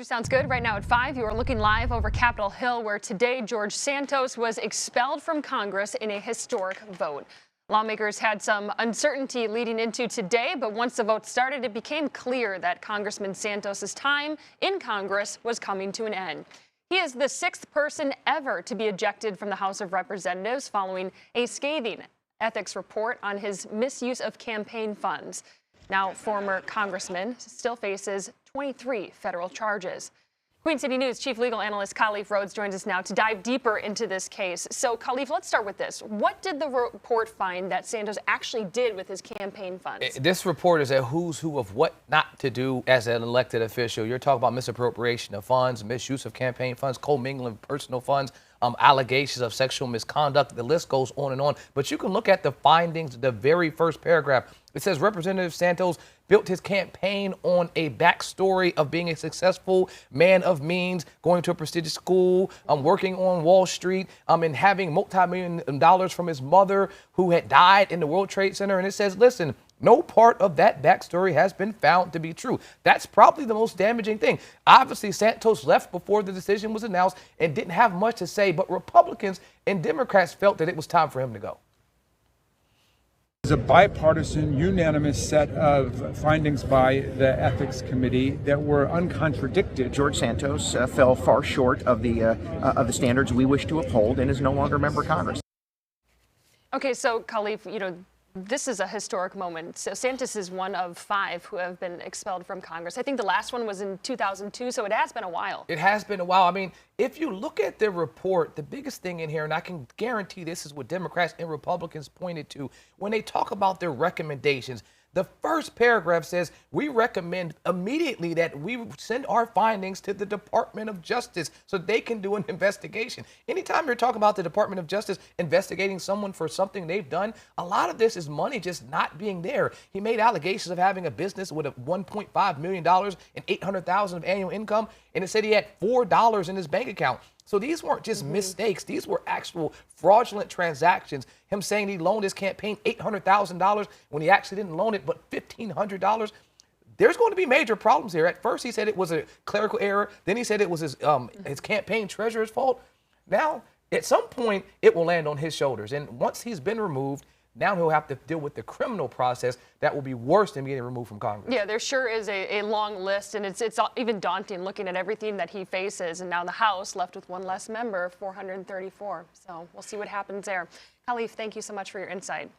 Sounds good. Right now at 5, you are looking live over Capitol Hill, where today George Santos was expelled from Congress in a historic vote. Lawmakers had some uncertainty leading into today, but once the vote started, it became clear that Congressman Santos's time in Congress was coming to an end. He is the sixth person ever to be ejected from the House of Representatives following a scathing ethics report on his misuse of campaign funds. Now, former congressman still faces 23 federal charges. Queen City News Chief Legal Analyst Khalif Rhodes joins us now to dive deeper into this case. So, Khalif, let's start with this. What did the report find that Santos actually did with his campaign funds? This report is a who's who of what not to do as an elected official. You're talking about misappropriation of funds, misuse of campaign funds, commingling of personal funds, allegations of sexual misconduct. The list goes on and on. But you can look at the findings, the very first paragraph. It says Representative Santos built his campaign on a backstory of being a successful man of means, going to a prestigious school, working on Wall Street, and having multi-million dollars from his mother who had died in the World Trade Center. And it says, listen, no part of that backstory has been found to be true. That's probably the most damaging thing. Obviously, Santos left before the decision was announced and didn't have much to say, but Republicans and Democrats felt that it was time for him to go. It was a bipartisan, unanimous set of findings by the Ethics Committee that were uncontradicted. George Santos fell far short of the standards we wish to uphold and is no longer a member of Congress. Okay, so Khalif, this is a historic moment. So Santos is one of 5 who have been expelled from Congress. I think the last one was in 2002, so it has been a while. It has been a while. I mean, if you look at the report, the biggest thing in here, and I can guarantee this is what Democrats and Republicans pointed to, when they talk about their recommendations, the first paragraph says, we recommend immediately that we send our findings to the Department of Justice so they can do an investigation. Anytime you're talking about the Department of Justice investigating someone for something they've done, a lot of this is money just not being there. He made allegations of having a business with a $1.5 million and $800,000 of annual income, and it said he had $4 in his bank account. So these weren't just mistakes. These were actual fraudulent transactions. Him saying he loaned his campaign $800,000 when he actually didn't loan it, but $1,500. There's going to be major problems here. At first, he said it was a clerical error. Then he said it was his campaign treasurer's fault. Now, at some point, it will land on his shoulders. And once he's been removed, now he'll have to deal with the criminal process that will be worse than getting removed from Congress. Yeah, there sure is a long list, and it's even daunting looking at everything that he faces. And now the House left with one less member, 434. So we'll see what happens there. Khalif, thank you so much for your insight.